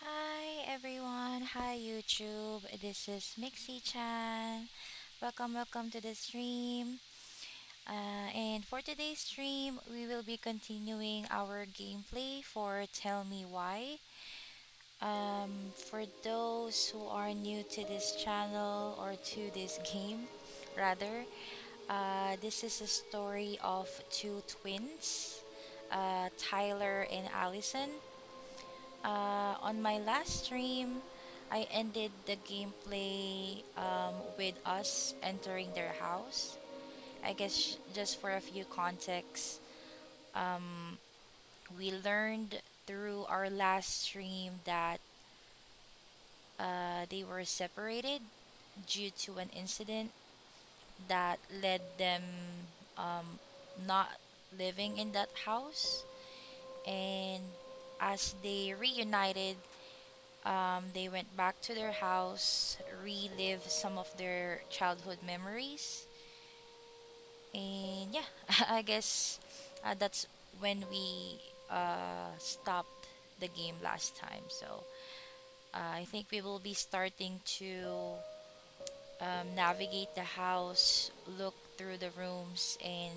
Hi everyone, hi YouTube. This is Mixychan. Welcome to the stream. And for today's stream, we will be continuing our gameplay for Tell Me Why. For those who are new to this channel or to this game, rather, this is a story of two twins, Tyler and Allison. On my last stream, I ended the gameplay with us entering their house. I guess just for a few contexts, um, we learned through our last stream that they were separated due to an incident that led them um, not living in that house. And as they reunited, they went back to their house, relived some of their childhood memories, and yeah, I guess that's when we stopped the game last time. So I think we will be starting to navigate the house, look through the rooms, and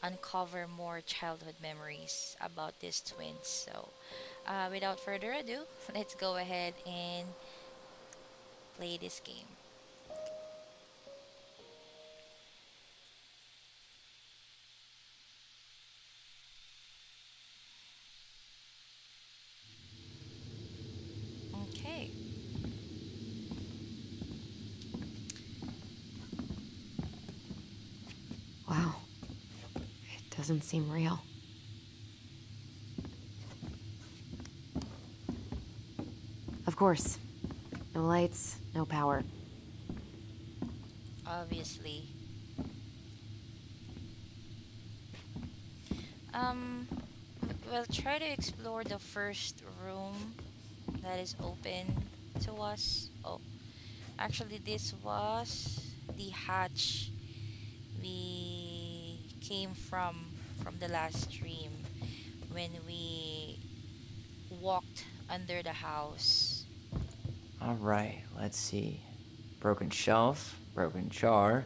uncover more childhood memories about these twins. So without further ado, let's go ahead and play this game. Okay. Wow, it doesn't seem real. Of course. No lights, no power. Obviously. Um, we'll try to explore the first room that is open to us. Oh, actually, this was the hatch we came from the last stream when we walked under the house. Alright, let's see. Broken shelf, broken jar,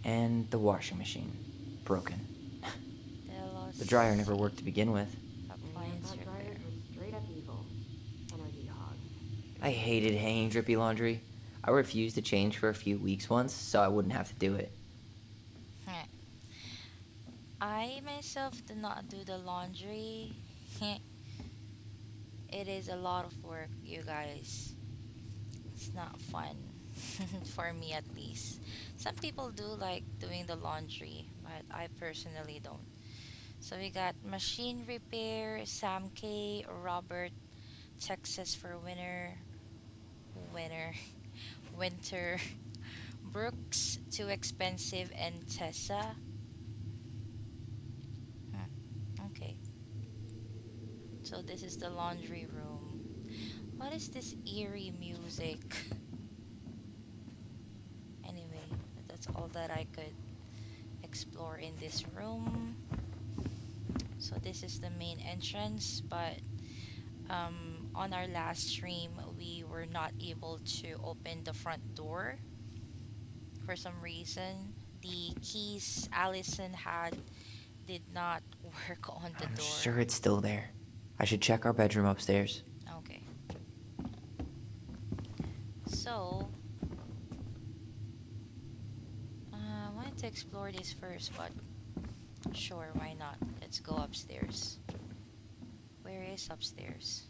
and the washing machine. Broken. The dryer Delos never worked to begin with. appliance repair. straight up evil. Energy hogs. I hated hanging drippy laundry. I refused to change for a few weeks once, so I wouldn't have to do it. Heh. I myself do not do the laundry. Heh. It is a lot of work, you guys. It's not fun. For me at least. Some people do like doing the laundry, but I personally don't. So we got machine repair, Sam K, Robert, Texas for winner, winter, Brooks, too expensive, and Tessa. Okay, so this is the laundry room. What is this eerie music? Anyway, that's all that I could explore in this room. So this is the main entrance, but on our last stream we were not able to open the front door for some reason. The keys Allison had did not work on the I'm door. sure it's still there. I should check our bedroom upstairs. Okay. So, I wanted to explore this first, but sure, why not? Let's go upstairs. Where is upstairs?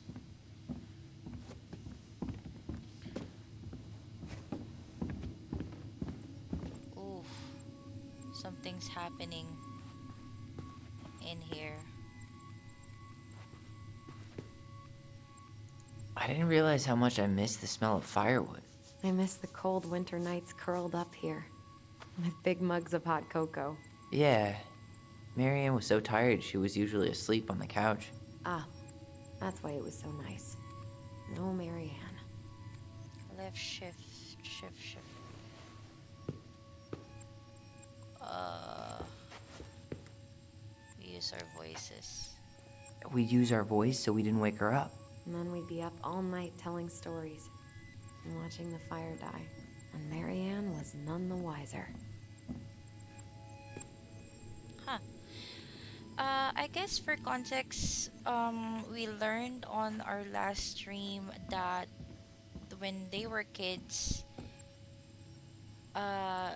Oof, something's happening in here. I didn't realize how much I missed the smell of firewood. I miss the cold winter nights curled up here, with big mugs of hot cocoa. Yeah, Marianne was so tired she was usually asleep on the couch. Ah, that's why it was so nice. No Marianne. Left shift, shift. Uh, we use our voices. We'd use our voice so we didn't wake her up. And then we'd be up all night telling stories and watching the fire die. And Marianne was none the wiser. Huh. I guess for context, we learned on our last stream that when they were kids, uh,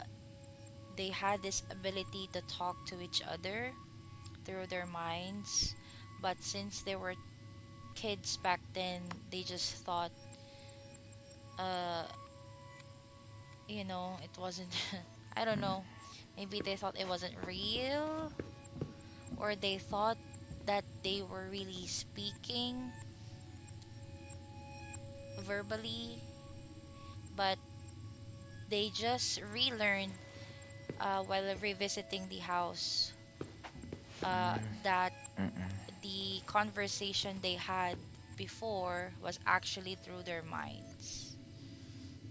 they had this ability to talk to each other through their minds. But since they were kids back then, they just thought, uh, it wasn't, I don't know, maybe they thought it wasn't real, or they thought that they were really speaking verbally, but they just relearned while revisiting the house that the conversation they had before was actually through their minds.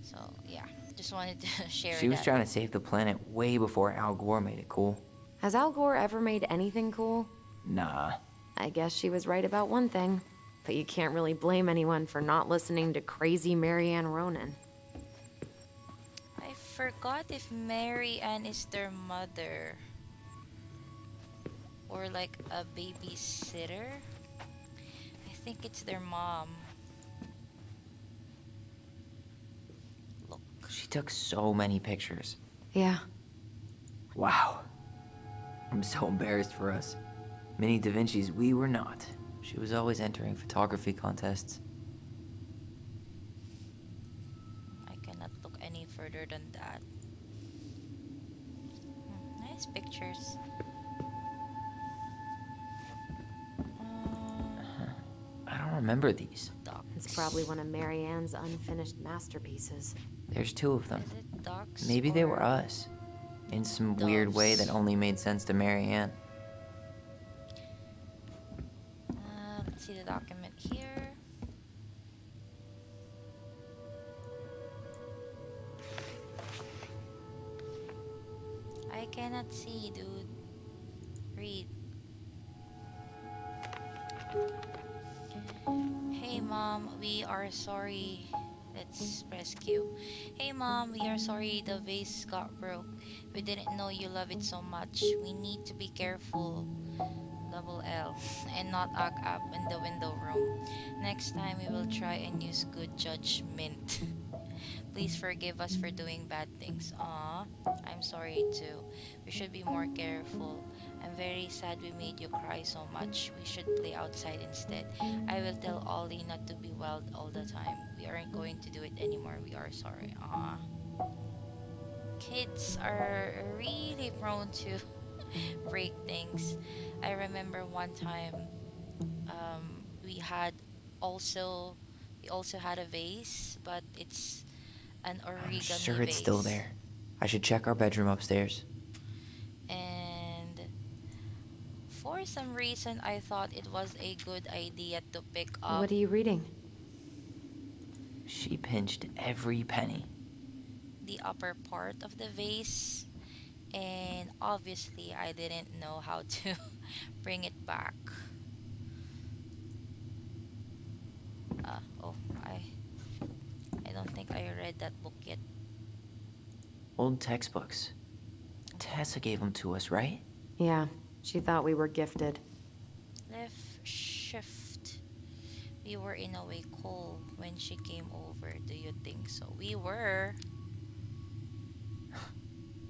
So yeah, just wanted to share She was that. trying to save the planet way before Al Gore made it cool. Has Al Gore ever made anything cool? Nah. I guess she was right about one thing. But you can't really blame anyone for not listening to crazy Marianne Ronan. I forgot if Mary Ann is their mother or like a babysitter. I think it's their mom. Look. She took so many pictures. Yeah. Wow. I'm so embarrassed for us. Mini Da Vinci's we were not. She was always entering photography contests. I cannot look any further than that. Nice pictures. I don't remember these. Ducks. It's probably one of Marianne's unfinished masterpieces. There's two of them. Is it ducks? Maybe they or were us. In some weird way doves? that only made sense to Marianne. Let's see the document here. I cannot see, dude. Read. Hey mom, we are sorry. Let's press Q. Hey mom, we are sorry the vase got broke. We didn't know you love it so much. We need to be careful. Double L. And not act up in the window room. Next time we will try and use good judgment. Please forgive us for doing bad things. Aw, I'm sorry too. We should be more careful. I'm very sad we made you cry so much. We should play outside instead. I will tell Ollie not to be wild all the time. We aren't going to do it anymore. We are sorry. Aw. Kids are really prone to break things. I remember one time we had also we also had a vase, but it's an I'm origami sure it's still vase. there. I should check our bedroom upstairs. And for some reason, I thought it was a good idea to pick up What are you reading? She pinched every penny. the upper part of the vase, and obviously, I didn't know how to bring it back. Oh, I don't think I read that book yet. Old textbooks. Tessa gave them to us, right? Yeah, she thought we were gifted. Left shift. We were in a way cold when she came over. Do you think so? We were.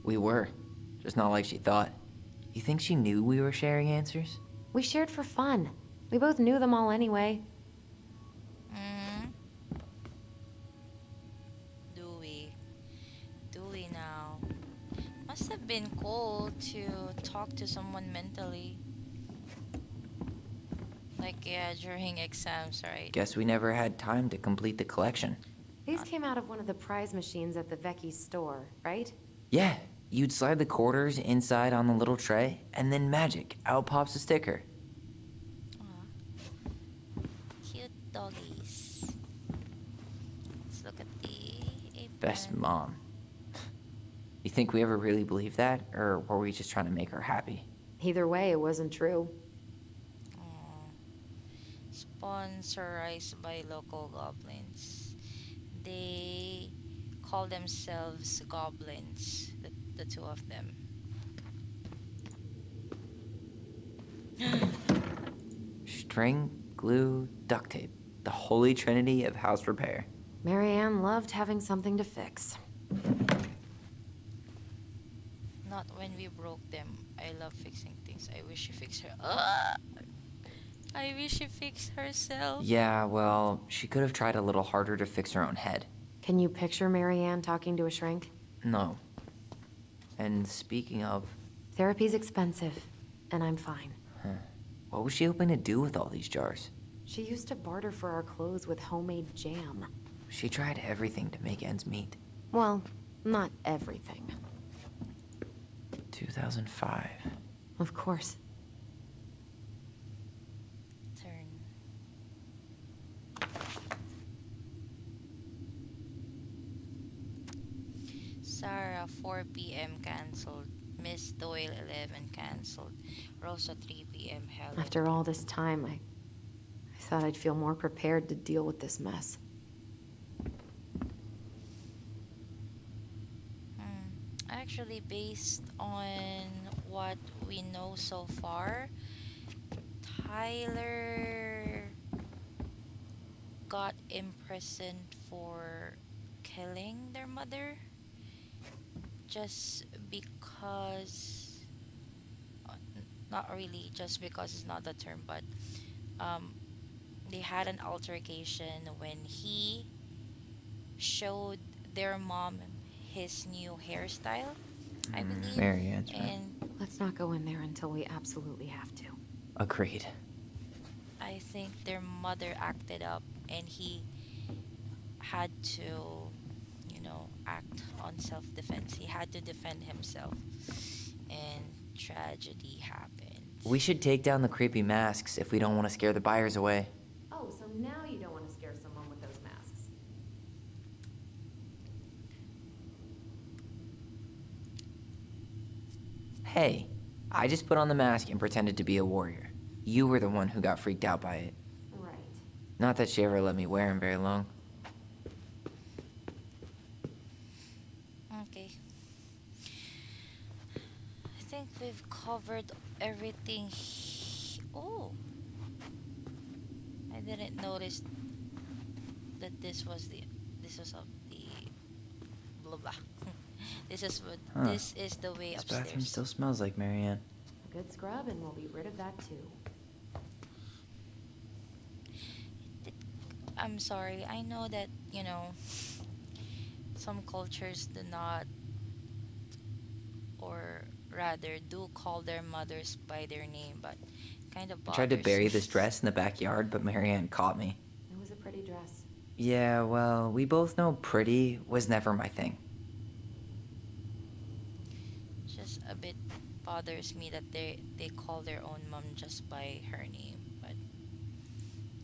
We were. Just not like she thought. You think she knew we were sharing answers? We shared for fun. We both knew them all anyway. Mm, do we? Do we now? Must have been cool to talk to someone mentally. Like, yeah, during exams, right? Guess we never had time to complete the collection. These came out of one of the prize machines at the Vecchi store, right? Yeah, you'd slide the quarters inside on the little tray, and then magic, out pops a sticker. Aw, cute doggies. Let's look at the apron. Best mom. You think we ever really believed that, or were we just trying to make her happy? Either way, it wasn't true. Aw. Sponsorized by local goblins. They call themselves goblins, the two of them. String, glue, duct tape. The holy trinity of house repair. Marianne loved having something to fix. Not when we broke them. I love fixing things. I wish she fixed her. I wish she fixed herself. Yeah, well, she could have tried a little harder to fix her own head. Can you picture Marianne talking to a shrink? No. And speaking of, Therapy's expensive, and I'm fine. what was she hoping to do with all these jars? She used to barter for our clothes with homemade jam. She tried everything to make ends meet. Well, not everything. 2005. Of course. Turn. Sarah 4 p.m. cancelled. Miss Doyle 11 cancelled. Rosa 3 p.m. held. After all this time, I thought I'd feel more prepared to deal with this mess. Actually, based on what we know so far, Tyler got imprisoned for killing their mother just because, not really just because is not the term, but um, they had an altercation when he showed their mom his new hairstyle, I believe. Marianne's right. And Let's not go in there until we absolutely have to. Agreed. I think their mother acted up and he had to, act on self-defense. He had to defend himself. And tragedy happened. We should take down the creepy masks if we don't want to scare the buyers away. Oh, so now you don't want to scare someone with those masks. Hey, I just put on the mask and pretended to be a warrior. You were the one who got freaked out by it. Right. Not that she ever let me wear him very long. Okay. I think we've covered everything. Oh. I didn't notice that this was of the blah blah. This is Huh. this is the way This upstairs. bathroom still smells like Marianne. Good scrub, and we'll be rid of that too. I'm sorry. I know that, some cultures do not, or rather do call their mothers by their name, but kind of I tried to bothers bury me. this dress in the backyard, but Marianne caught me. It was a pretty dress. Yeah, well, we both know pretty was never my thing. Just a bit bothers me that they call their own mom just by her name, but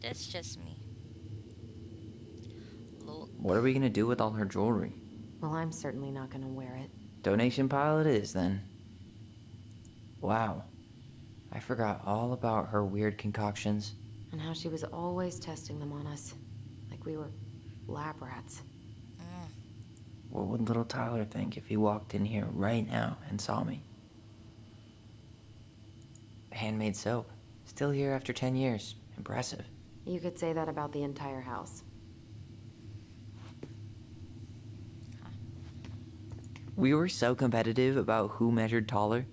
that's just me. Look, What are we gonna do with all her jewelry? Well, I'm certainly not gonna wear it. Donation pile it is, then. Wow. I forgot all about her weird concoctions. And how she was always testing them on us. Like we were lab rats. What would little Tyler think if he walked in here right now and saw me? Handmade soap. Still here after 10 years. Impressive. You could say that about the entire house. We were so competitive about who measured taller.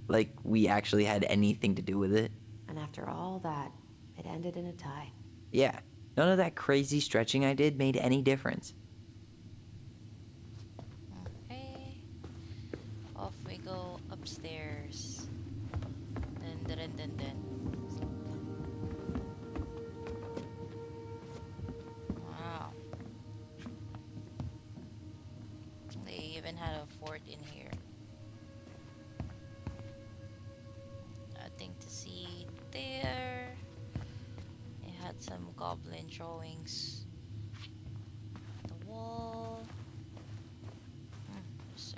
Like we actually had anything to do with it. And after all that, it ended in a tie. Yeah, none of that crazy stretching I did made any difference. okay. Off we go upstairs. Dun. Wow. They even had a fort in here. Nothing to see there. They had some goblin drawings on the wall. Sir.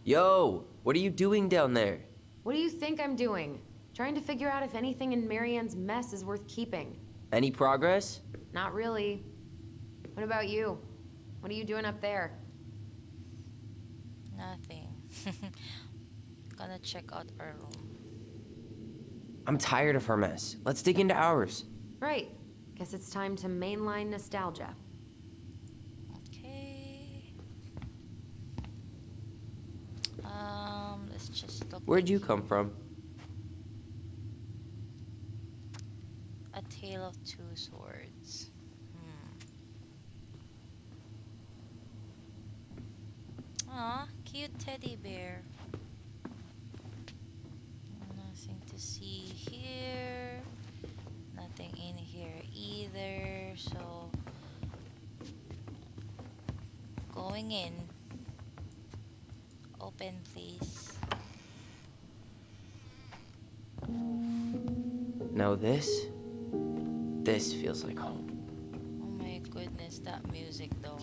Yo, what are you doing down there? What do you think I'm doing? Trying to figure out if anything in Marianne's mess is worth keeping. Any progress? Not really. What about you? What are you doing up there? Nothing. Gonna check out our room. I'm tired of her mess. Let's dig into ours. Right. Guess it's time to mainline nostalgia. Okay. Let's just look. Where'd you come from? A Tale of Two Swords. Aw, cute teddy bear. Nothing to see here. Nothing in here either. So, going in. Open, please. No, this feels like home. Oh my goodness, that music though.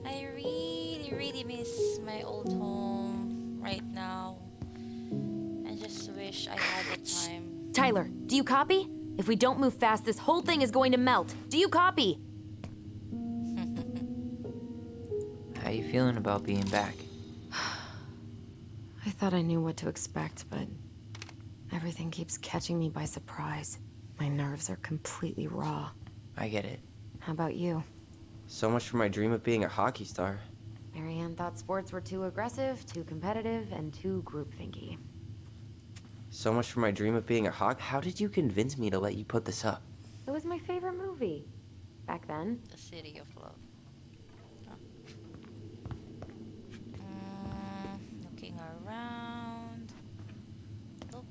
I really miss my old home right now. I just wish I had the time. Tyler, do you copy? If we don't move fast, this whole thing is going to melt. Do you copy? How you feeling about being back? I thought I knew what to expect, but everything keeps catching me by surprise. My nerves are completely raw. I get it. How about you? So much for my dream of being a hockey star. Marianne thought sports were too aggressive, too competitive, and too groupthinky. So much for my dream of being a hockey. How did you convince me to let you put this up? It was my favorite movie. Back then. The City of Love. Looking around. Look.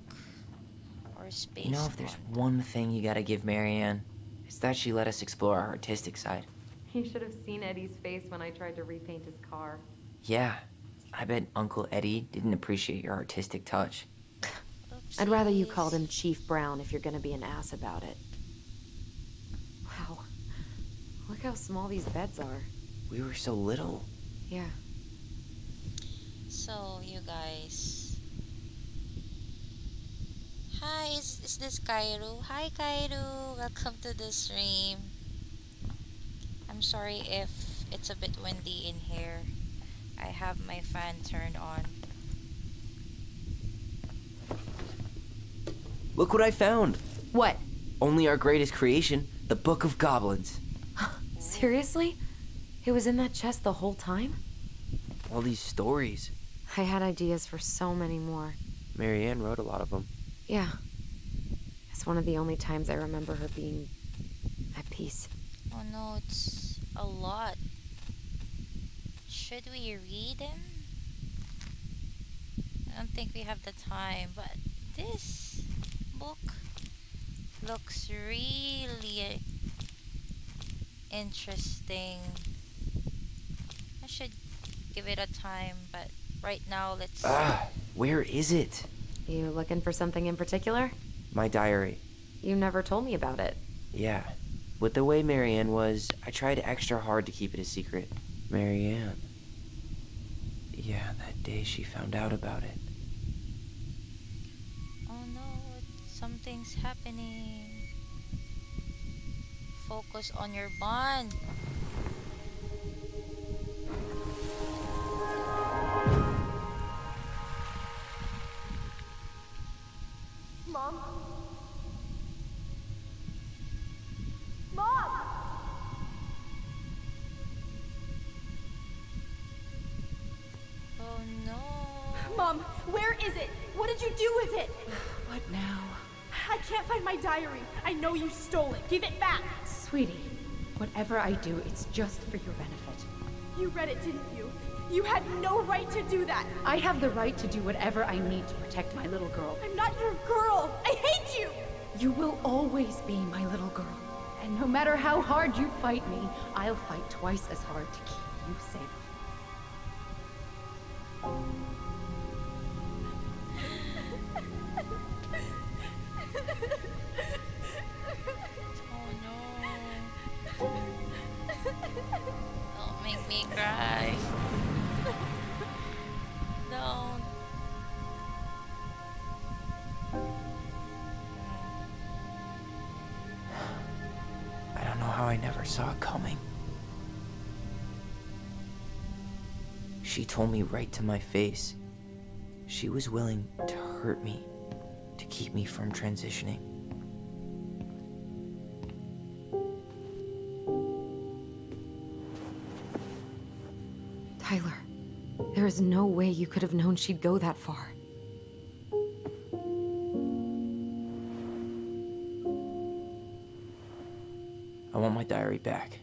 Or space. You know, if there's one. one thing you gotta give Marianne, it's that she let us explore our artistic side. You should have seen Eddie's face when I tried to repaint his car. Yeah, I bet Uncle Eddie didn't appreciate your artistic touch. I'd rather you Oopsies. called him Chief Brown if you're gonna be an ass about it. Wow. Look how small these beds are. We were so little. Yeah. So, you guys. Hi, is this Kairu? Hi, Kairu. Welcome to the stream. I'm sorry if it's a bit windy in here. I have my fan turned on. Look what I found! What? Only our greatest creation, the Book of Goblins. Seriously? It was in that chest the whole time? All these stories. I had ideas for so many more. Marianne wrote a lot of them. Yeah. It's one of the only times I remember her being at peace. Oh no, it's a lot. Should we read them? I don't think we have the time, but this book looks really interesting. I should give it a time, but right now let's. Where is it? You looking for something in particular? My diary. You never told me about it. Yeah. With the way Marianne was, I tried extra hard to keep it a secret. Marianne. Yeah, that day she found out about it. Oh no, something's happening. Focus on your bond. Mom? Mom! Oh no. Mom, where is it? What did you do with it? What now? I can't find my diary. I know you stole it. Give it back. Sweetie, whatever I do, it's just for your benefit. You read it, didn't you? You had no right to do that. I have the right to do whatever I need to protect my little girl. I'm not your girl. I hate you. You will always be my little girl. And no matter how hard you fight me, I'll fight twice as hard to keep you safe. Oh no. Don't make me cry. Don't. I don't know how I never saw it coming. She told me right to my face. She was willing to hurt me, to keep me from transitioning. Tyler, there is no way you could have known she'd go that far. I want my diary back.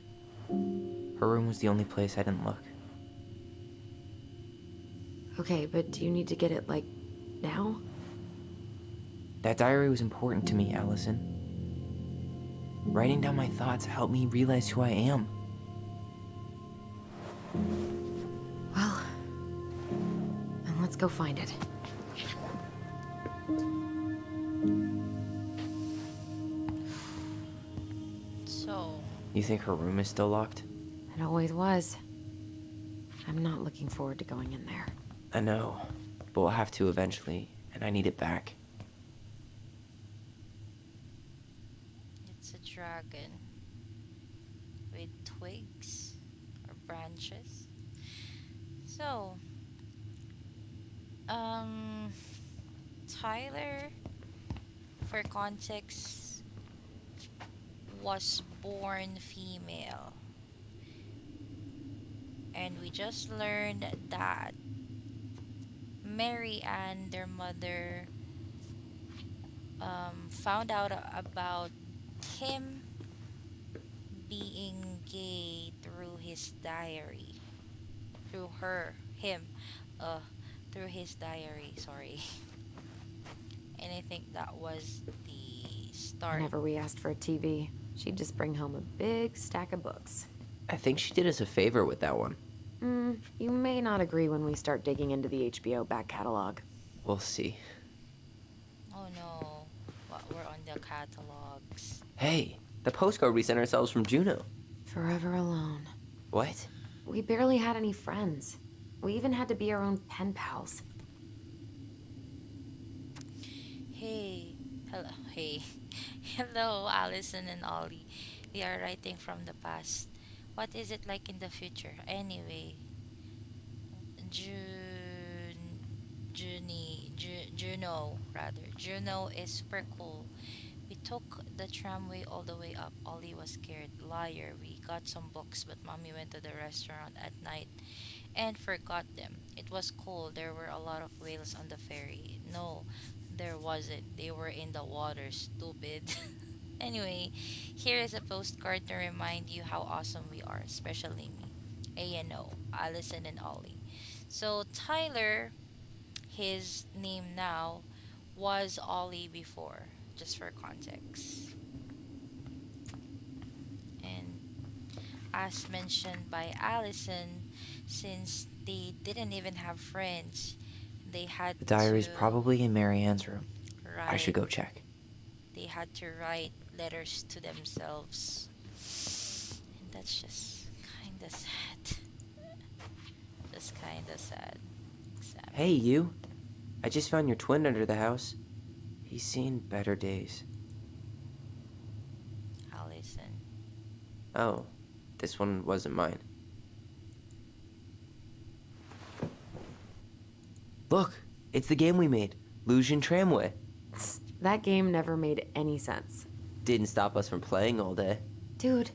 Her room was the only place I didn't look. Okay, but do you need to get it, like, now? That diary was important to me, Allison. Writing down my thoughts helped me realize who I am. Well, then let's go find it. So, You think her room is still locked? It always was. I'm not looking forward to going in there. I know, but we'll have to eventually, and I need it back. it's a dragon with twigs or branches. So, Tyler, for context, was born female. And we just learned that Mary and their mother found out about him being gay through his diary. Through through his diary, sorry. And I think that was the start. Whenever we asked for a TV, she'd just bring home a big stack of books. I think she did us a favor with that one. You may not agree when we start digging into the HBO back catalog. We'll see. Oh no, we're on the catalogs. Hey, the postcard we sent ourselves from Juneau. Forever alone. What? We barely had any friends. We even had to be our own pen pals. Hey, hello, Allison and Ollie. We are writing from the past. What is it like in the future? Anyway, Juno is super cool. We took the tramway all the way up. Ollie was scared. Liar. We got some books, but mommy went to the restaurant at night and forgot them. It was cold. There were a lot of whales on the ferry. No, there wasn't. They were in the water, stupid. Anyway, here is a postcard to remind you how awesome we are, especially me. A and O, Allison and Ollie. So Tyler, his name now, was Ollie before, just for context. And as mentioned by Allison, since they didn't even have friends, they had The to diary's probably in Marianne's room. I should write go check. they had to write letters to themselves. And that's just kinda sad. Just kinda sad. Hey, you. I just found your twin under the house. He's seen better days. Allison. Oh, this one wasn't mine. Look, it's the game we made, Lucian Tramway. That game never made any sense. Didn't stop us from playing all day. Dude,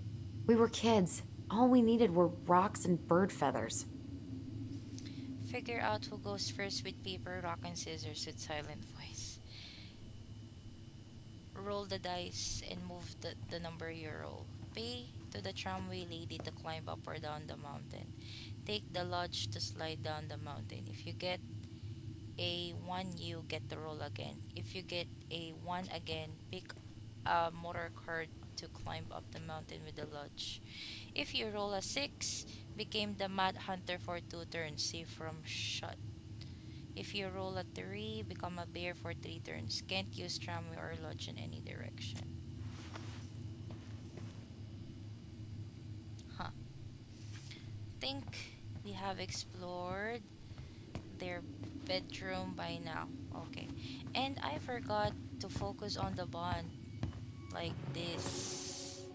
we were kids. All we needed were rocks and bird feathers. Figure out who goes first with paper, rock, and scissors with silent voice. Roll the dice and move the number you roll. Pay to the tramway lady to climb up or down the mountain. Take the lodge to slide down the mountain. If you get a 1, you get to roll again. If you get a 1 again, pick a motor cart to climb up the mountain with the lodge. If you roll a 6, became the mad hunter for 2 turns, safe from shot. If you roll a 3, become a bear for 3 turns. Can't use tramway or lodge in any direction. Huh. Think we have explored their bedroom by now. Okay. And I forgot to focus on the bond. Like this.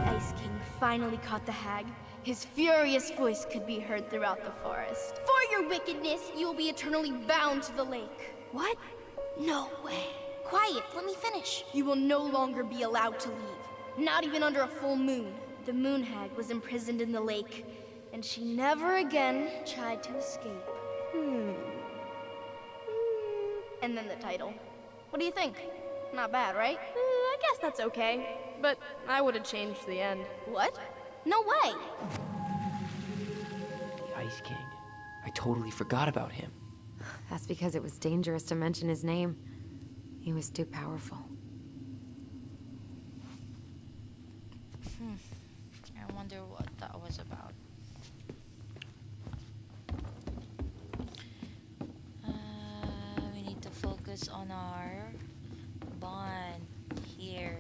Ice King finally caught the hag. His furious voice could be heard throughout the forest. For your wickedness, you will be eternally bound to the lake. What? No way. Quiet, let me finish. You will no longer be allowed to leave. Not even under a full moon. The moon hag was imprisoned in the lake, and she never again tried to escape. And then the title. What do you think? Not bad, right? I guess that's okay. But I would have changed the end. What? No way! The Ice King. I totally forgot about him. That's because it was dangerous to mention his name. He was too powerful. I wonder what that was about. We need to focus on our bond here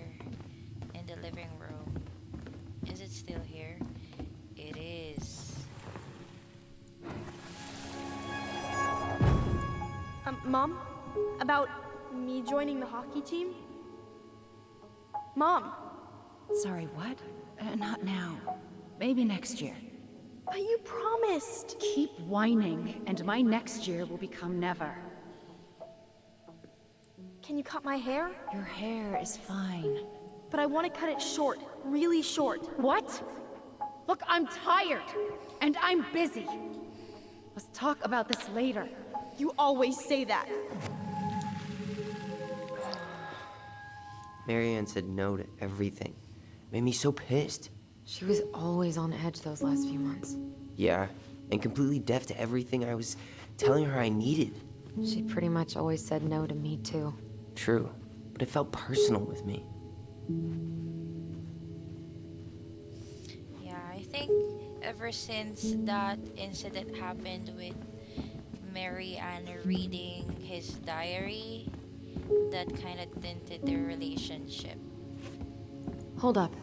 in the living room. Is it still here? It is. Mom? About me joining the hockey team? Mom! Sorry, what? Not now. Maybe next year. But you promised! Keep whining, and my next year will become never. Can you cut my hair? Your hair is fine. But I want to cut it short. Really short. What? Look, I'm tired, and I'm busy. Let's talk about this later. You always say that. Marianne said no to everything. Made me so pissed. She was always on edge those last few months. Yeah, and completely deaf to everything I was telling her I needed. She pretty much always said no to me, too. True, but it felt personal with me. Yeah, I think ever since that incident happened with Mary Ann reading his diary, that kind of tinted their relationship. Hold up.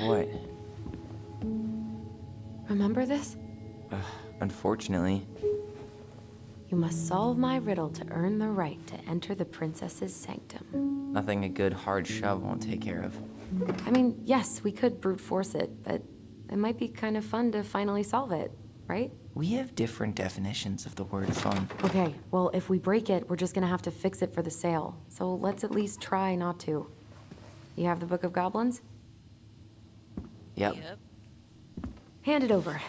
What? Remember this? Unfortunately. You must solve my riddle to earn the right to enter the princess's sanctum. Nothing a good hard shove won't take care of. I mean, yes, we could brute force it, but it might be kind of fun to finally solve it, right? We have different definitions of the word fun. Okay, well, if we break it, we're just gonna have to fix it for the sale. So let's at least try not to. You have the Book of Goblins? Yep. Yep. Hand it over.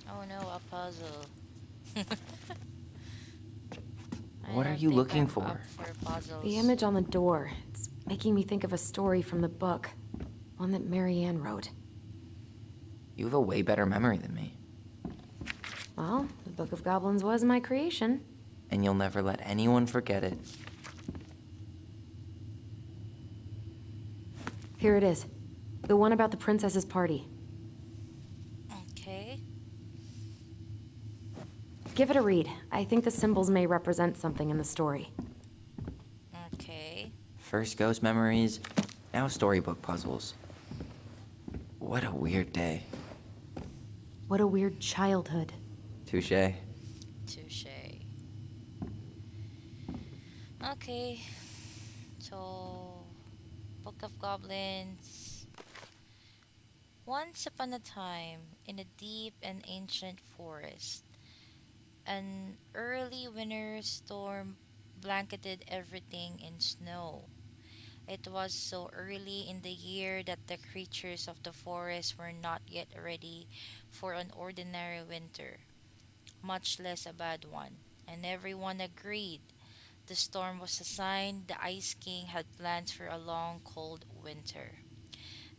Oh no, a puzzle. I What are don't you think looking I'm for? up for puzzles. The image on the door. It's making me think of a story from the book. One that Marianne wrote. You have a way better memory than me. Well, the Book of Goblins was my creation. And you'll never let anyone forget it. Here it is. The one about the princess's party. Okay. Give it a read. I think the symbols may represent something in the story. Okay. First ghost memories, now storybook puzzles. What a weird day. What a weird childhood. Touche. Touche. Okay. So, Book of Goblins. Once upon a time, in a deep and ancient forest, an early winter storm blanketed everything in snow. It was so early in the year that the creatures of the forest were not yet ready for an ordinary winter, much less a bad one, and everyone agreed the storm was a sign the Ice King had plans for a long, cold winter.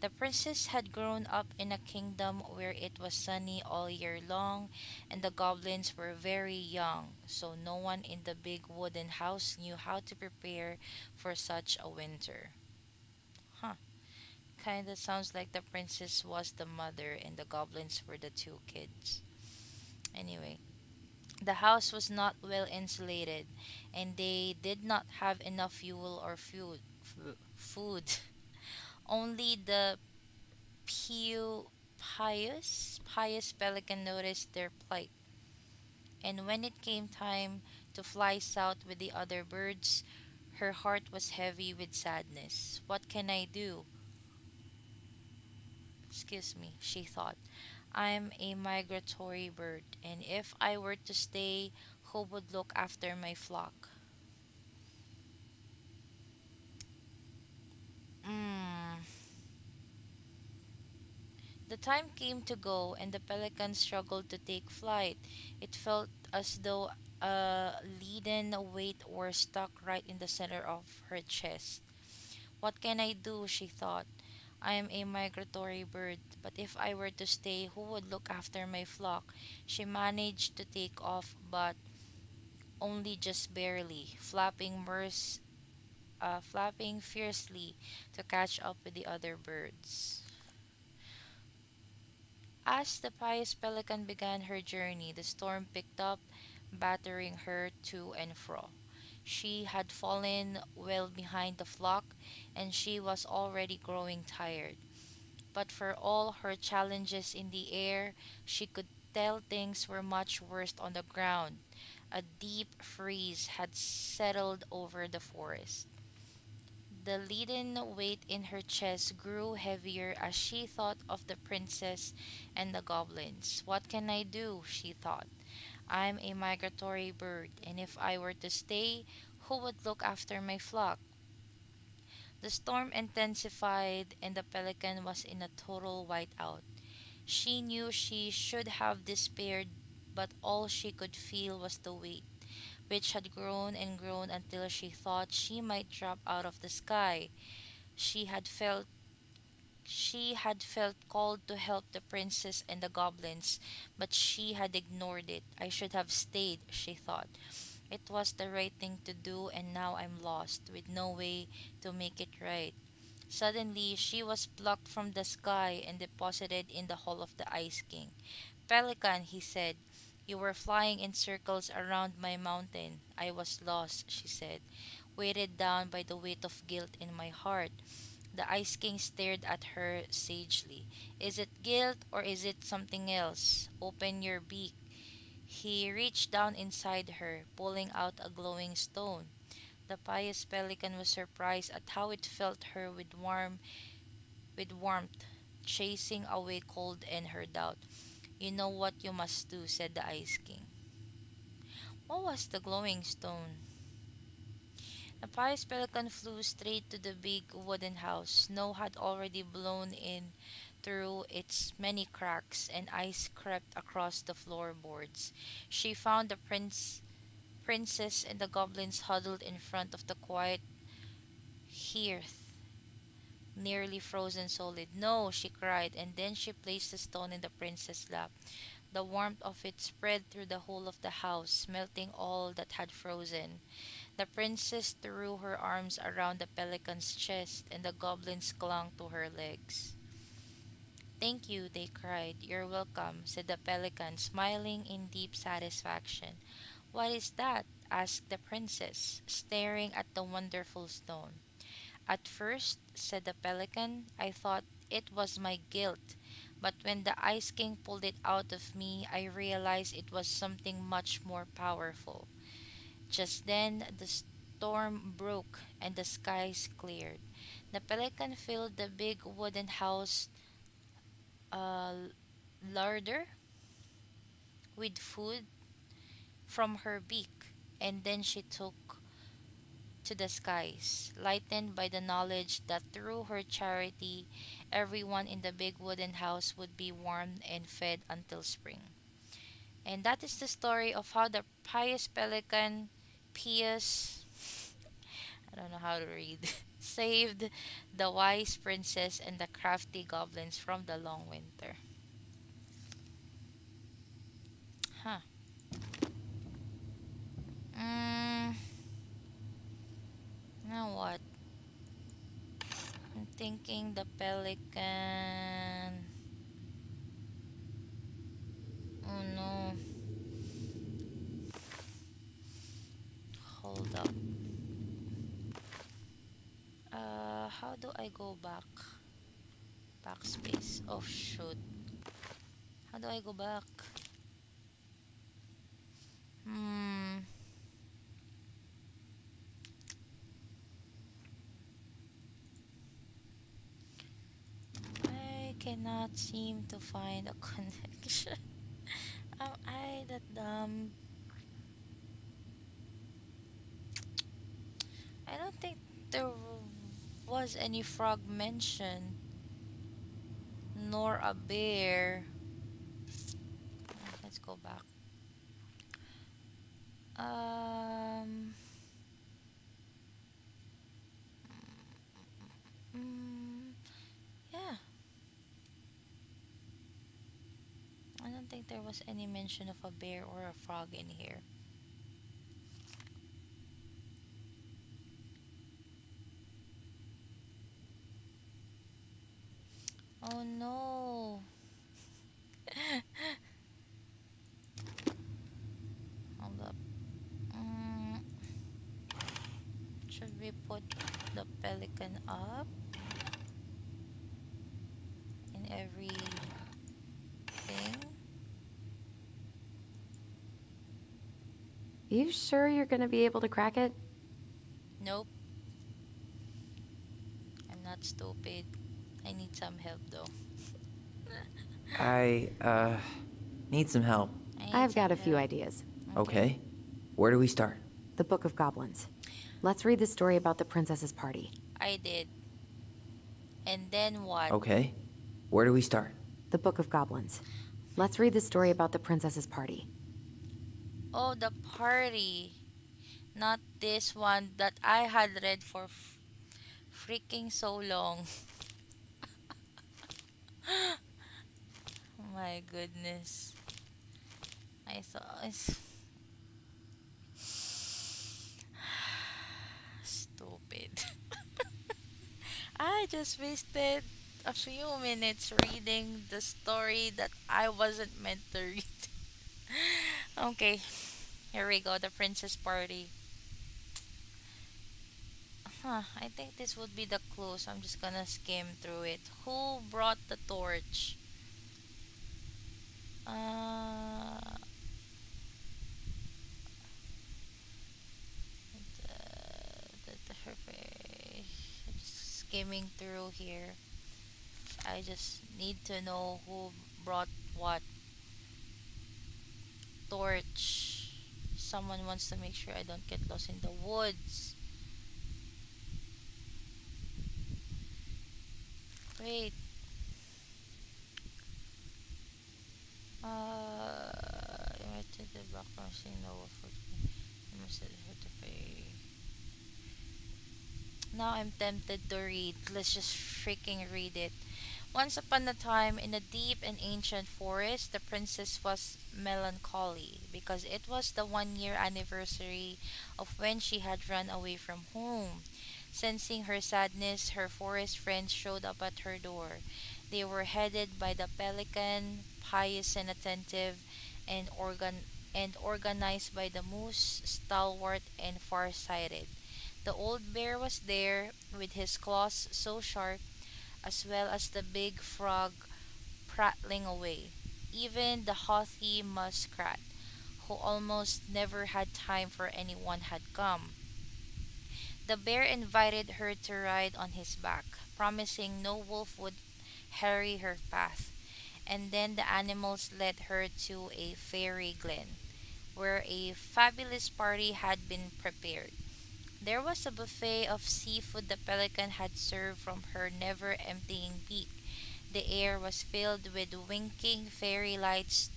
The princess had grown up in a kingdom where it was sunny all year long, and the goblins were very young, so no one in the big wooden house knew how to prepare for such a winter. Huh, kinda sounds like the princess was the mother and the goblins were the two kids. Anyway, the house was not well insulated, and they did not have enough fuel or food. Only the pious pelican noticed their plight, and when it came time to fly south with the other birds, her heart was heavy with sadness. What can I do? Excuse me, she thought. I'm a migratory bird, and if I were to stay, who would look after my flock? Mm. The time came to go, and the pelican struggled to take flight. It felt as though a leaden weight were stuck right in the center of her chest. What can I do? She thought. I am a migratory bird, but if I were to stay, who would look after my flock? She managed to take off, but only just barely, flapping fiercely to catch up with the other birds. As the pious pelican began her journey, the storm picked up, battering her to and fro. She had fallen well behind the flock, and she was already growing tired. But for all her challenges in the air, she could tell things were much worse on the ground. A deep freeze had settled over the forest. The leaden weight in her chest grew heavier as she thought of the princess and the goblins. What can I do? She thought. I'm a migratory bird, and if I were to stay, who would look after my flock? The storm intensified, and the pelican was in a total whiteout. She knew she should have despaired, but all she could feel was the weight, which had grown and grown until she thought she might drop out of the sky. She had felt she had felt called to help the princess and the goblins, but she had ignored it. I should have stayed, she thought. It was the right thing to do, and now I'm lost, with no way to make it right. Suddenly, she was plucked from the sky and deposited in the hall of the Ice King. Pelican, he said, you were flying in circles around my mountain. I was lost, she said, weighted down by the weight of guilt in my heart. The Ice King stared at her sagely. Is it guilt or is it something else? Open your beak. He reached down inside her, pulling out a glowing stone. The pious pelican was surprised at how it felt her with warmth, chasing away cold and her doubt. You know what you must do, said the Ice King. What was the glowing stone? The pious pelican flew straight to the big wooden house. Snow had already blown in through its many cracks, and ice crept across the floorboards. She found the princess and the goblins huddled in front of the quiet hearth, nearly frozen solid. No, she cried, and then she placed the stone in the princess's lap. The warmth of it spread through the whole of the house, melting all that had frozen. The princess threw her arms around the pelican's chest, and the goblins clung to her legs. Thank you, they cried. You're welcome, said the pelican, smiling in deep satisfaction. What is that? Asked the princess, staring at the wonderful stone. At first, said the pelican, I thought it was my guilt, but when the Ice King pulled it out of me, I realized it was something much more powerful. Just then, the storm broke and the skies cleared. The pelican filled the big wooden house uh, larder with food from her beak, and then she took to the skies, lightened by the knowledge that through her charity, everyone in the big wooden house would be warmed and fed until spring. And that is the story of how the pious pelican, pious, I don't know how to read, saved the wise princess and the crafty goblins from the long winter. Huh. Mm, now what? I'm thinking the pelican. Oh no. Hold up. How do I go back? Backspace. Oh shoot. How do I go back? Hmm. I cannot seem to find a connection. Am I that dumb? I don't think there was any frog mentioned, nor a bear. Let's go back. Um. Mm, yeah, I don't think there was any mention of a bear or a frog in here. Oh no. Hold up. Mm, should we put the pelican up in everything? You sure you're gonna be able to crack it? Nope, I'm not stupid. I need some help though. I need some help. I need I've some got a few help. ideas. Okay. Where do we start? The Book of Goblins. Let's read the story about the princess's party. I did. And then what? Okay. Where do we start? The Book of Goblins. Let's read the story about the princess's party. Oh, the party. Not this one that I had read for freaking so long. Oh my goodness. I thought it's stupid. I just wasted a few minutes reading the story that I wasn't meant to read. Okay, here we go. The princess party. Huh, I think this would be the clue, so I'm just gonna skim through it. Who brought the torch? Uh, just skimming through here. I just need to know who brought what. torch. Someone wants to make sure I don't get lost in the woods. Wait. I went to the background saying no for I must have heard the fairy. Now I'm tempted to read. Let's just freaking read it. Once upon a time, in a deep and ancient forest, the princess was melancholy because it was the 1 year anniversary of when she had run away from home. Sensing her sadness, her forest friends showed up at her door. They were headed by the pelican, pious and attentive, and organized by the moose, stalwart and far-sighted. The old bear was there, with his claws so sharp, as well as the big frog prattling away. Even the haughty muskrat, who almost never had time for anyone, had come. The bear invited her to ride on his back, promising no wolf would harry her path. And then the animals led her to a fairy glen, where a fabulous party had been prepared. There was a buffet of seafood the pelican had served from her never emptying beak. The air was filled with winking fairy lights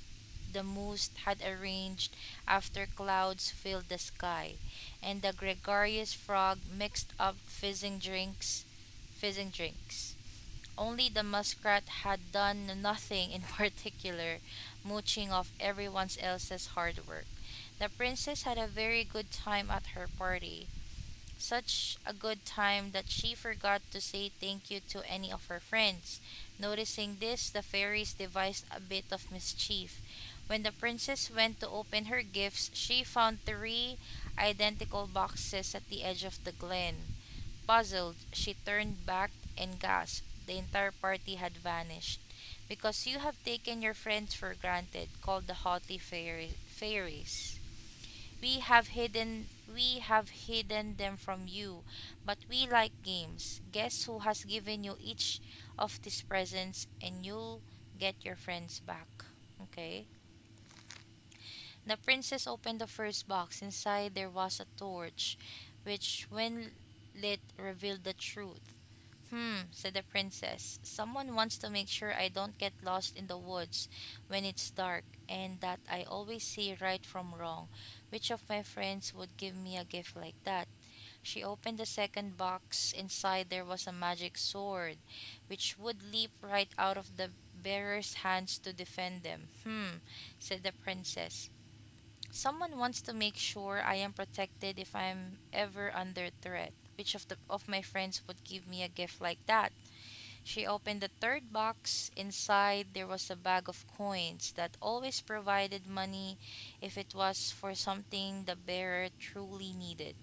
the moose had arranged after clouds filled the sky, and the gregarious frog mixed up fizzing drinks. Only the muskrat had done nothing in particular, mooching off everyone else's hard work. The princess had a very good time at her party, such a good time that she forgot to say thank you to any of her friends. Noticing this, the fairies devised a bit of mischief. When the princess went to open her gifts, she found three identical boxes at the edge of the glen. Puzzled, she turned back and gasped. The entire party had vanished. Because you have taken your friends for granted, called the haughty fairies. We have hidden them from you, but we like games. Guess who has given you each of these presents and you'll get your friends back. Okay. The princess opened the first box. Inside there was a torch, which when lit revealed the truth. Said the princess. Someone wants to make sure I don't get lost in the woods when it's dark, and that I always see right from wrong. Which of my friends would give me a gift like that? She opened the second box. Inside there was a magic sword, which would leap right out of the bearer's hands to defend them. Said the princess. Someone wants to make sure I am protected if I'm ever under threat. Which of my friends would give me a gift like that? She opened the third box. Inside there was a bag of coins that always provided money if it was for something the bearer truly needed.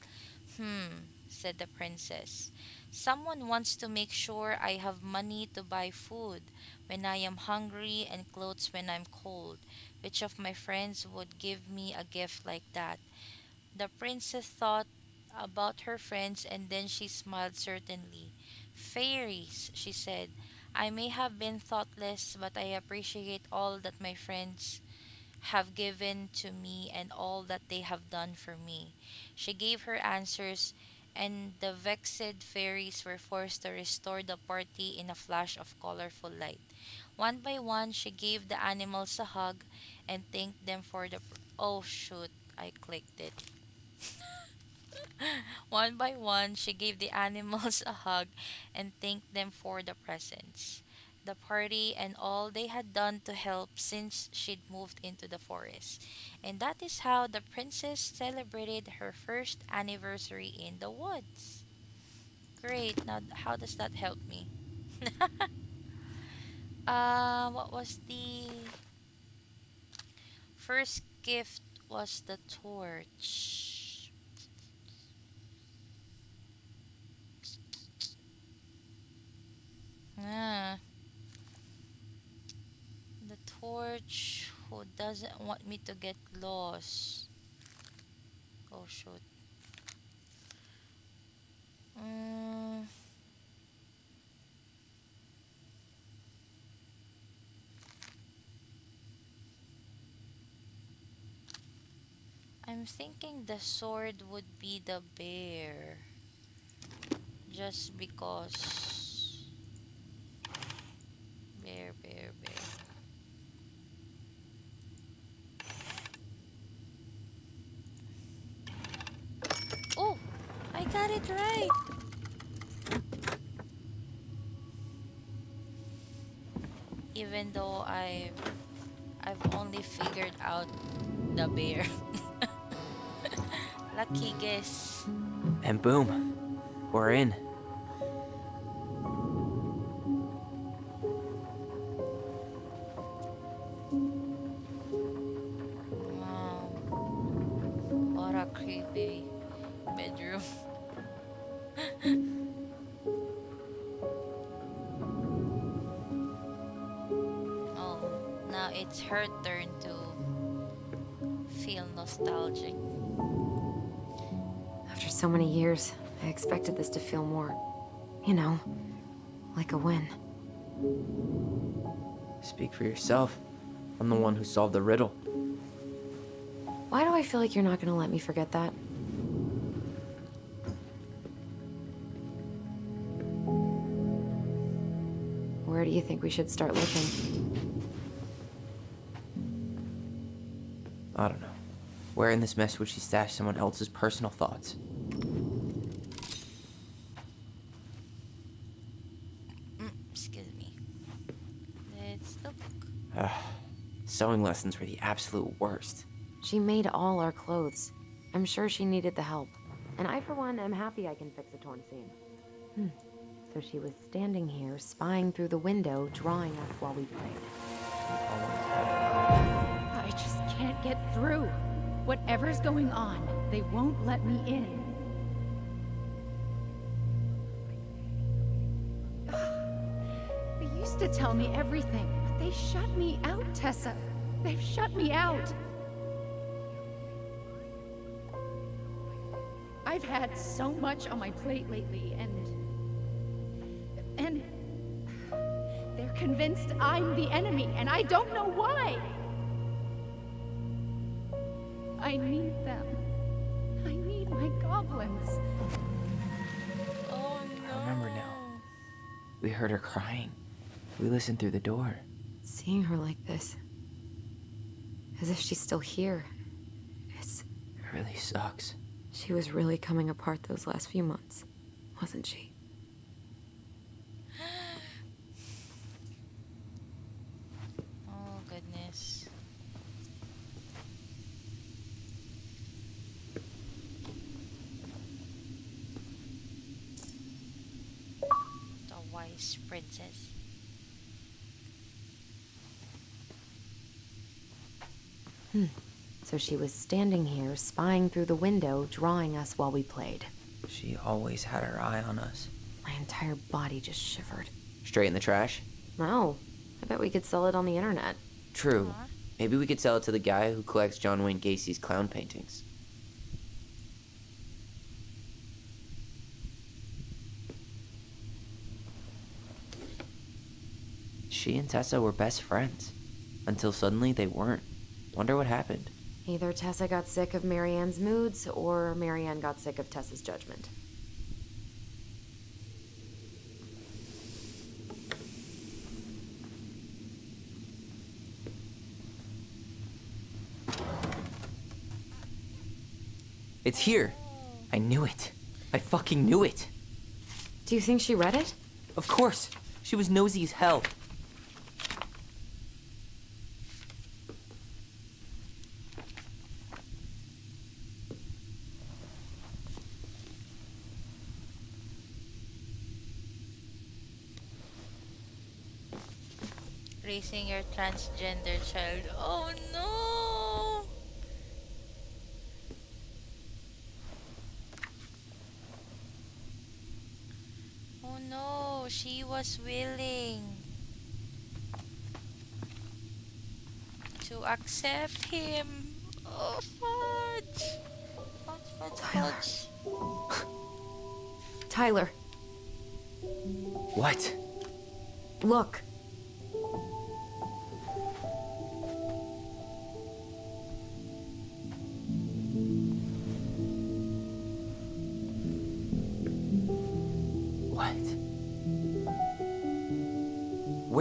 Said the princess. Someone wants to make sure I have money to buy food when I am hungry and clothes when I'm cold. Which of my friends would give me a gift like that? The princess thought about her friends and then she smiled certainly. Fairies, she said. I may have been thoughtless, but I appreciate all that my friends have given to me and all that they have done for me. She gave her answers, and the vexed fairies were forced to restore the party in a flash of colorful light. One by one, she gave the animals a hug and thanked them for the. Oh shoot, I clicked it. One by one, she gave the animals a hug and thanked them for the presents, the party, and all they had done to help since she'd moved into the forest. And that is how the princess celebrated her first anniversary in the woods. Great. Now, how does that help me? What was the first gift? Was the torch. Ah, the torch who doesn't want me to get lost. Oh shoot. Mm, I'm thinking the sword would be the bear. Just because. Bear, bear, bear. Oh! I got it right! Even though I've only figured out the bear. Lucky guess. And boom, we're in. Wow. What a creepy bedroom. Oh, now it's her turn to feel nostalgic. After so many years, I expected this to feel more, you know, like a win. Speak for yourself. I'm the one who solved the riddle. Why do I feel like you're not gonna let me forget that? Where do you think we should start looking? I don't know. Where in this mess would she stash someone else's personal thoughts? Excuse me. Let's look. Sewing lessons were the absolute worst. She made all our clothes. I'm sure she needed the help. And I, for one, am happy I can fix a torn seam. So she was standing here, spying through the window, drawing us while we played. I just can't get through. Whatever's going on, they won't let me in. They used to tell me everything, but they shut me out, Tessa. They've shut me out. I've had so much on my plate lately, and they're convinced I'm the enemy, and I don't know why. I need them. I need my goblins. Oh no. I remember now. We heard her crying. We listened through the door. Seeing her like this, as if she's still here, It really sucks. she was really coming apart those last few months, wasn't she? Oh goodness. The wise princess. So she was standing here, spying through the window, drawing us while we played. She always had her eye on us. My entire body just shivered. Straight in the trash? No, I bet we could sell it on the internet. True. Maybe we could sell it to the guy who collects John Wayne Gacy's clown paintings. She and Tessa were best friends. Until suddenly they weren't. Wonder what happened. Either Tessa got sick of Marianne's moods, or Marianne got sick of Tessa's judgment. It's here! I knew it. I fucking knew it! Do you think she read it? Of course! She was nosy as hell. Raising your transgender child. Oh no! Oh no, she was willing to accept him. Oh fudge! Fudge, fudge, fudge. Tyler, What? look.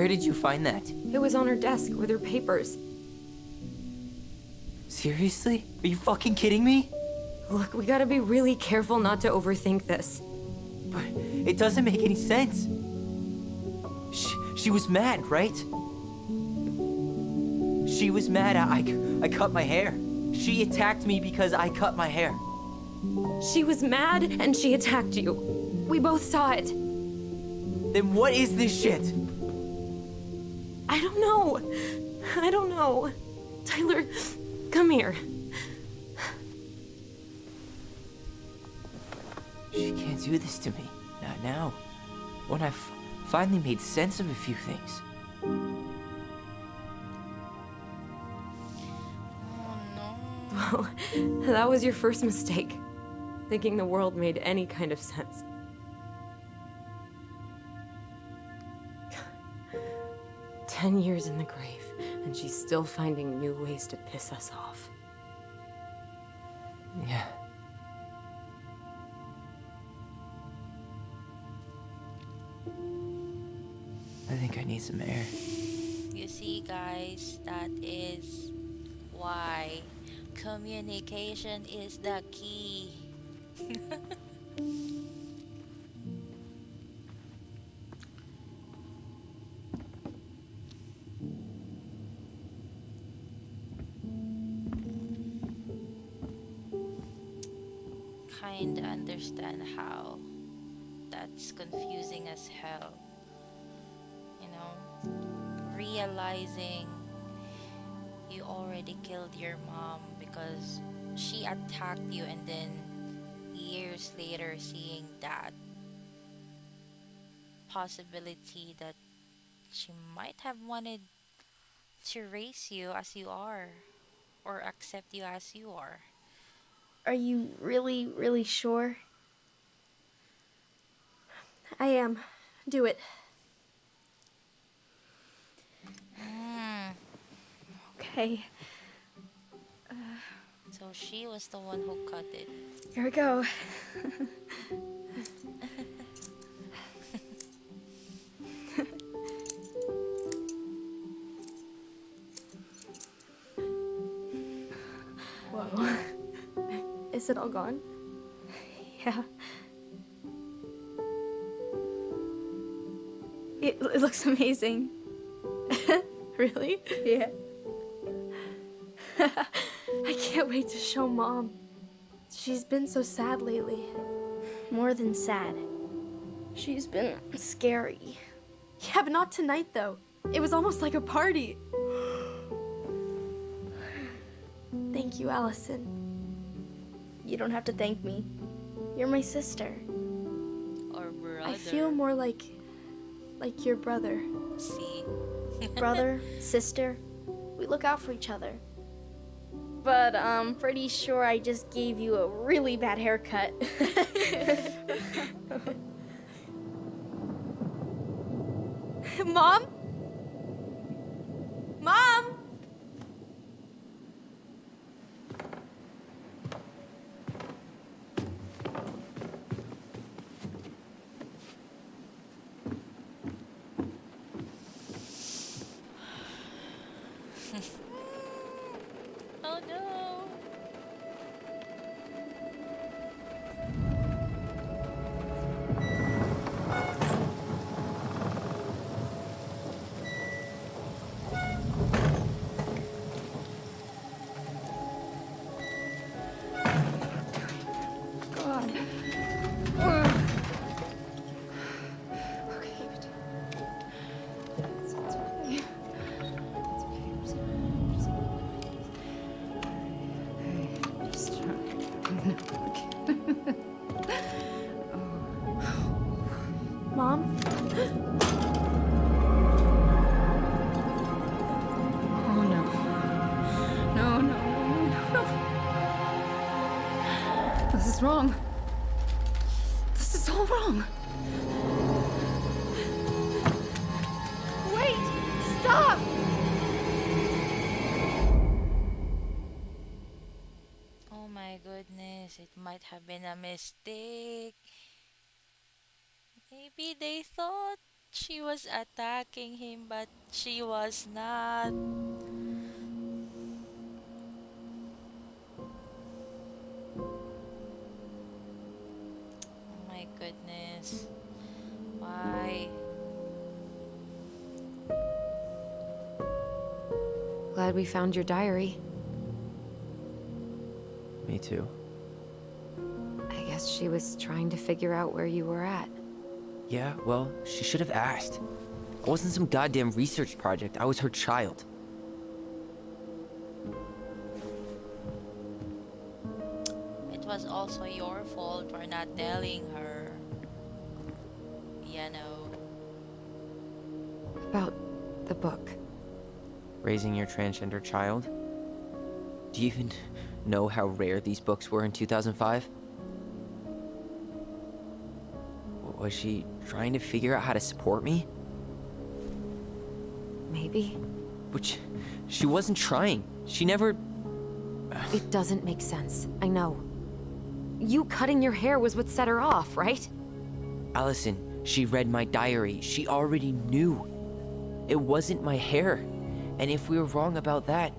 Where did you find that? It was on her desk with her papers. Seriously? Are you fucking kidding me? Look, we gotta be really careful not to overthink this. But it doesn't make any sense. She was mad, right? She was mad I cut my hair. She attacked me because I cut my hair. She was mad and she attacked you. We both saw it. Then what is this shit? I don't know. I don't know. Tyler, come here. She can't do this to me. Not now. When I've finally made sense of a few things. Oh no. Well, that was your first mistake. Thinking the world made any kind of sense. "10 years in the grave, and she's still finding new ways to piss us off." Yeah. I think I need some air. You see, guys, that is why communication is the key. Kinda understand how that's confusing as hell. You know, realizing you already killed your mom because she attacked you, and then years later seeing that possibility that she might have wanted to raise you as you are or accept you as you are. Are you really, really sure? I am. Do it. Mm. Okay, So she was the one who cut it. here we go. Whoa. Is it all gone? Yeah. It looks amazing. Really? Yeah. I can't wait to show Mom. She's been so sad lately. More than sad. She's been scary. Yeah, but not tonight, though. It was almost like a party. Thank you, Allison. You don't have to thank me. You're my sister. Or brother. I feel more like your brother. See? Brother, sister, we look out for each other. But I'm pretty sure I just gave you a really bad haircut. Mom? Mom? Oh no. God. Okay, it's okay. It's okay. Just trying. Mom? Oh no. No, no, no, no, no. This is wrong. This is all wrong. Wait! Stop! Oh my goodness, it might have been a mistake. Maybe they thought she was attacking him, but she was not. Oh my goodness. Why? Glad we found your diary. Me too. I guess she was trying to figure out where you were at. Yeah, well, she should have asked. It wasn't some goddamn research project. I was her child. It was also your fault for not telling her. You know. About the book. Raising your transgender child? Do you even know how rare these books were in 2005? Was she trying to figure out how to support me? Maybe. But she wasn't trying. She never... It doesn't make sense. I know. You cutting your hair was what set her off, right? Allison, she read my diary. She already knew. It wasn't my hair. And if we were wrong about that...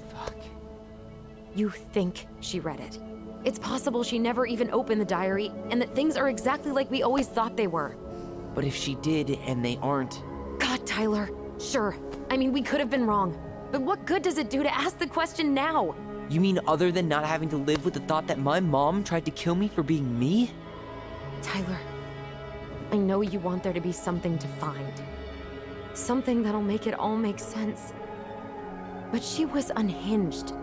Fuck. You think she read it. It's possible she never even opened the diary, and that things are exactly like we always thought they were. But if she did, and they aren't... God, Tyler. Sure. I mean, we could have been wrong. But what good does it do to ask the question now? You mean other than not having to live with the thought that my mom tried to kill me for being me? Tyler, I know you want there to be something to find. Something that'll make it all make sense. But she was unhinged.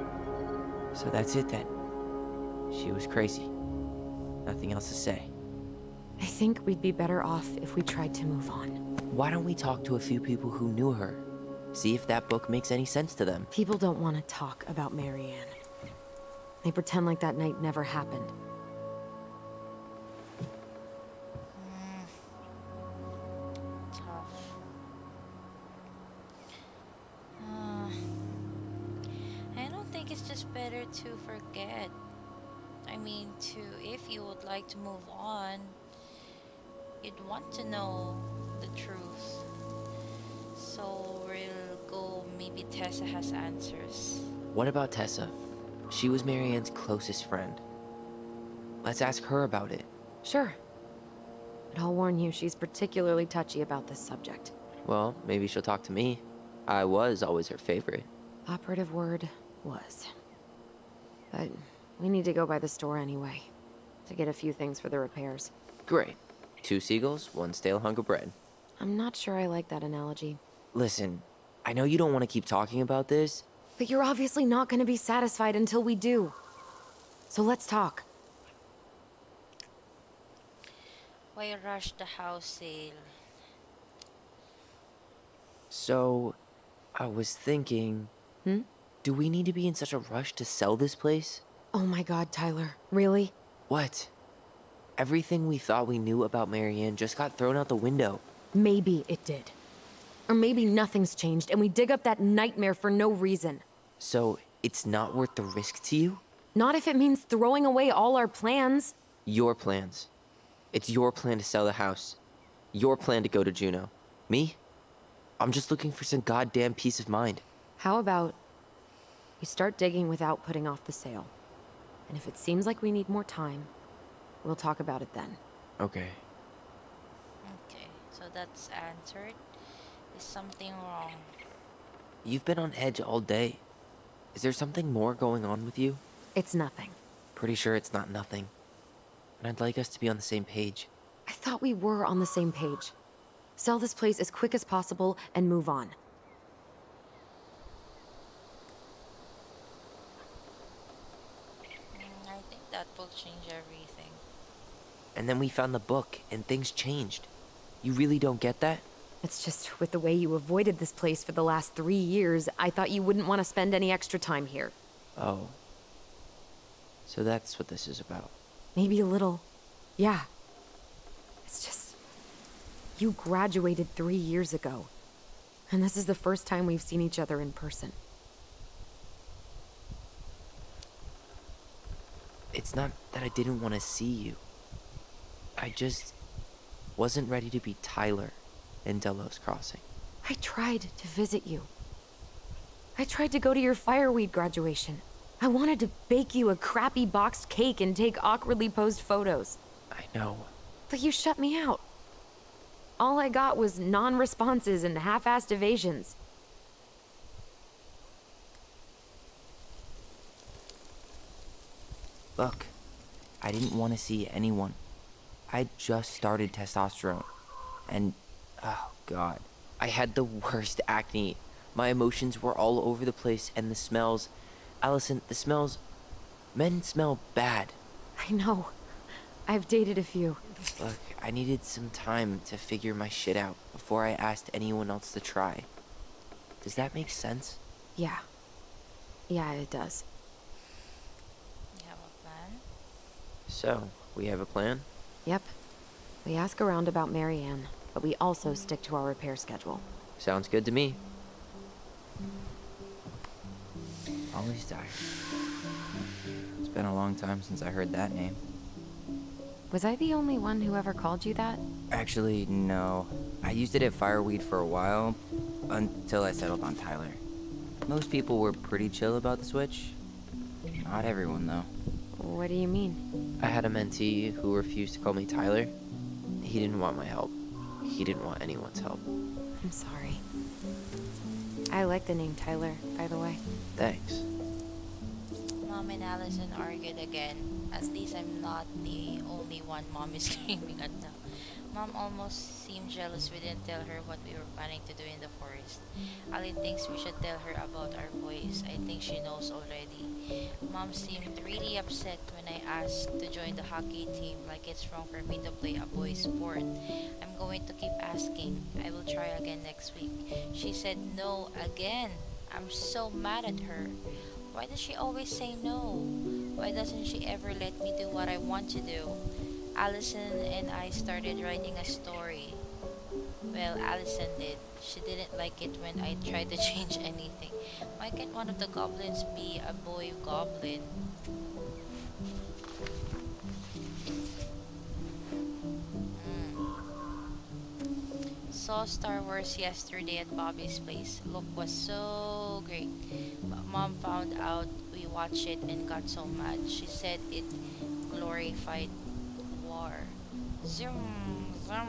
So that's it then. She was crazy. Nothing else to say. I think we'd be better off if we tried to move on. Why don't we talk to a few people who knew her? See if that book makes any sense to them. People don't want to talk about Marianne. They pretend like that night never happened. Tough. Uh, I don't think it's just better to forget. I mean, if you would like to move on, you'd want to know the truth. So we'll go, maybe Tessa has answers. What about Tessa? She was Marianne's closest friend. Let's ask her about it. Sure. But I'll warn you, she's particularly touchy about this subject. Well, maybe she'll talk to me. I was always her favorite. Operative word was. But we need to go by the store anyway, to get a few things for the repairs. Great. 2 seagulls, 1 stale hunk of bread. I'm not sure I like that analogy. Listen, I know you don't want to keep talking about this. But you're obviously not going to be satisfied until we do. So let's talk. Why rush the house sale? So, I was thinking... Do we need to be in such a rush to sell this place? Oh my god, Tyler. Really? What? Everything we thought we knew about Marianne just got thrown out the window. Maybe it did. Or maybe nothing's changed and we dig up that nightmare for no reason. So, it's not worth the risk to you? Not if it means throwing away all our plans. Your plans. It's your plan to sell the house. Your plan to go to Juneau. Me? I'm just looking for some goddamn peace of mind. How about we start digging without putting off the sale? And if it seems like we need more time, we'll talk about it then. Okay. Okay, so that's answered. Is something wrong? You've been on edge all day. Is there something more going on with you? It's nothing. Pretty sure it's not nothing. And I'd like us to be on the same page. I thought we were on the same page. Sell this place as quick as possible and move on. I think that will change everything. And then we found the book, and things changed. You really don't get that? It's just with the way you avoided this place for the last 3 years, I thought you wouldn't want to spend any extra time here. Oh. So that's what this is about. Maybe a little. Yeah. It's just... You graduated 3 years ago. And this is the first time we've seen each other in person. It's not that I didn't want to see you. I just wasn't ready to be Tyler in Delos Crossing. I tried to visit you. I tried to go to your fireweed graduation. I wanted to bake you a crappy boxed cake and take awkwardly posed photos. I know. But you shut me out. All I got was non-responses and half-assed evasions. Look, I didn't want to see anyone. I just started testosterone. And, oh god, I had the worst acne. My emotions were all over the place, and the smells... Allison, the smells... Men smell bad. I know. I've dated a few. Look, I needed some time to figure my shit out before I asked anyone else to try. Does that make sense? Yeah. Yeah, it does. You have a plan? So, we have a plan? Yep. We ask around about Marianne, but we also stick to our repair schedule. Sounds good to me. Molly's diary. It's been a long time since I heard that name. Was I the only one who ever called you that? Actually, no. I used it at Fireweed for a while, until I settled on Tyler. Most people were pretty chill about the switch. Not everyone, though. What do you mean? I had a mentee who refused to call me Tyler. He didn't want my help. He didn't want anyone's help. I'm sorry. I like the name Tyler, by the way. Thanks. Mom and Allison argued again. At least I'm not the only one Mom is screaming at now. Mom almost seemed jealous we didn't tell her what we were planning to do in the forest. Ali thinks we should tell her about our boys. I think she knows already. Mom seemed really upset when I asked to join the hockey team, like it's wrong for me to play a boys' sport. I'm going to keep asking. I will try again next week. She said no again. I'm so mad at her. Why does she always say no? Why doesn't she ever let me do what I want to do? Allison and I started writing a story. Well, Allison did. She didn't like it when I tried to change anything. Why can't one of the goblins be a boy goblin? Saw Star Wars yesterday at Bobby's place. Look was so great. But Mom found out we watched it and got so mad. She said it glorified war. Zoom, zoom.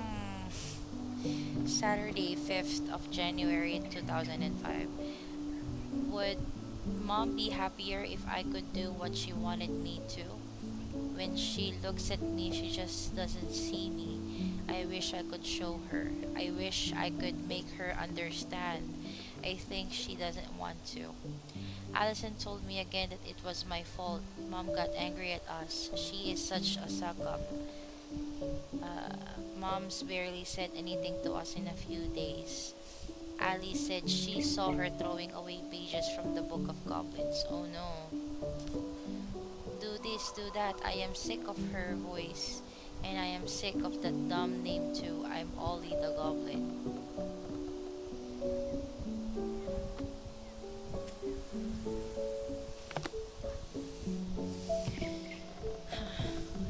Saturday, 5th of January 2005. Would Mom be happier if I could do what she wanted me to? When she looks at me, she just doesn't see me. I wish I could show her. I wish I could make her understand. I think she doesn't want to. Allison told me again that it was my fault. Mom got angry at us. She is such a suck up. Mom's barely said anything to us in a few days. Ali said she saw her throwing away pages from the Book of Goblins. Oh no. Do this, do that. I am sick of her voice. And I am sick of that dumb name too. I'm Ollie the Goblin.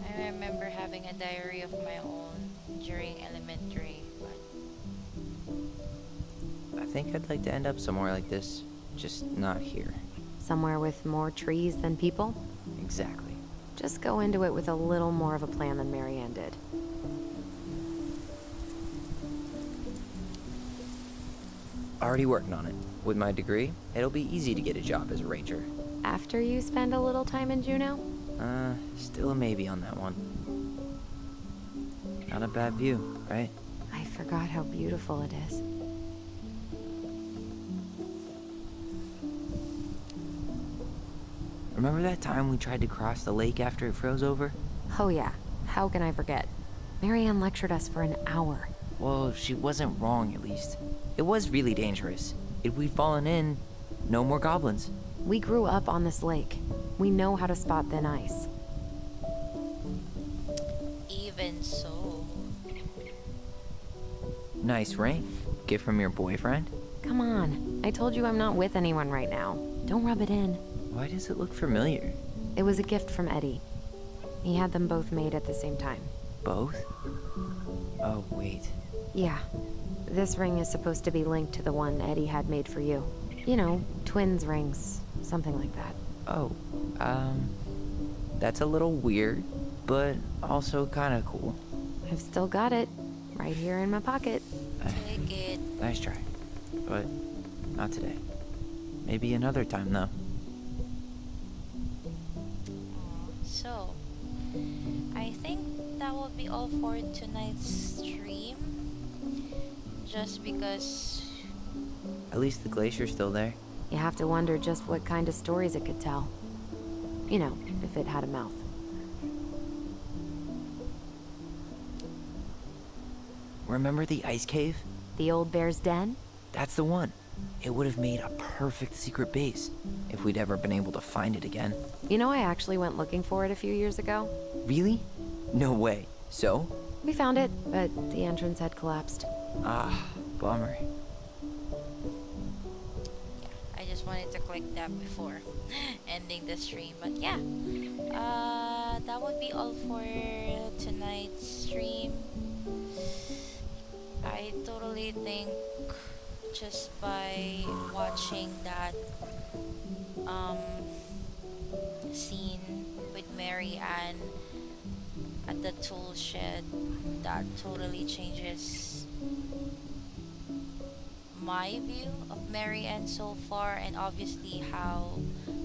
I remember having a diary of my own during elementary. I think I'd like to end up somewhere like this, just not here. Somewhere with more trees than people? Exactly. Just go into it with a little more of a plan than Marianne did. Already working on it. With my degree, it'll be easy to get a job as a ranger. After you spend a little time in Juneau? Still a maybe on that one. Not a bad view, right? I forgot how beautiful it is. Remember that time we tried to cross the lake after it froze over? Oh yeah, how can I forget? Marianne lectured us for an hour. Well, she wasn't wrong, at least. It was really dangerous. If we'd fallen in, no more goblins. We grew up on this lake. We know how to spot thin ice. Even so. Nice ring. Gift from your boyfriend? Come on, I told you I'm not with anyone right now. Don't rub it in. Why does it look familiar? It was a gift from Eddie. He had them both made at the same time. Both? Oh, wait. Yeah. This ring is supposed to be linked to the one Eddie had made for you. You know, twins rings, something like that. Oh, that's a little weird, but also kind of cool. I've still got it, right here in my pocket. Take it. Nice try, but not today. Maybe another time, though. So, I think that will be all for tonight's stream. Just because, At least the glacier's still there. You have to wonder just what kind of stories it could tell. You know, if it had a mouth. Remember the ice cave? The old bear's den? That's the one. It would have made a perfect secret base if we'd ever been able to find it again. You know, I actually went looking for it a few years ago. Really? No way. So? We found it, but the entrance had collapsed. Ah, bummer. I just wanted to click that before ending the stream. But yeah, that would be all for tonight's stream. I totally think just by watching that scene with Mary Ann at the tool shed, that totally changes my view of Mary Ann so far, and obviously how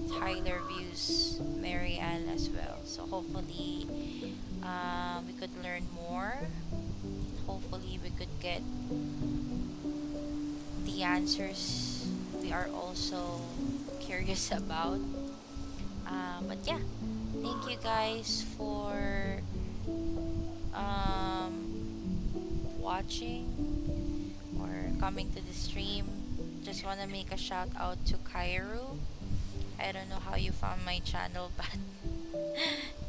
Tyler views Mary Ann as well. So hopefully we could learn more. Hopefully we could get the answers we are also curious about. But yeah, thank you guys for watching or coming to the stream. Just want to make a shout out to Kairu. I don't know how you found my channel, but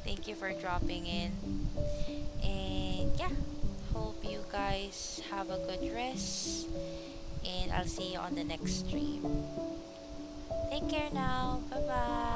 thank you for dropping in. And yeah, hope you guys have a good rest, and I'll see you on the next stream. Take care now. Bye bye.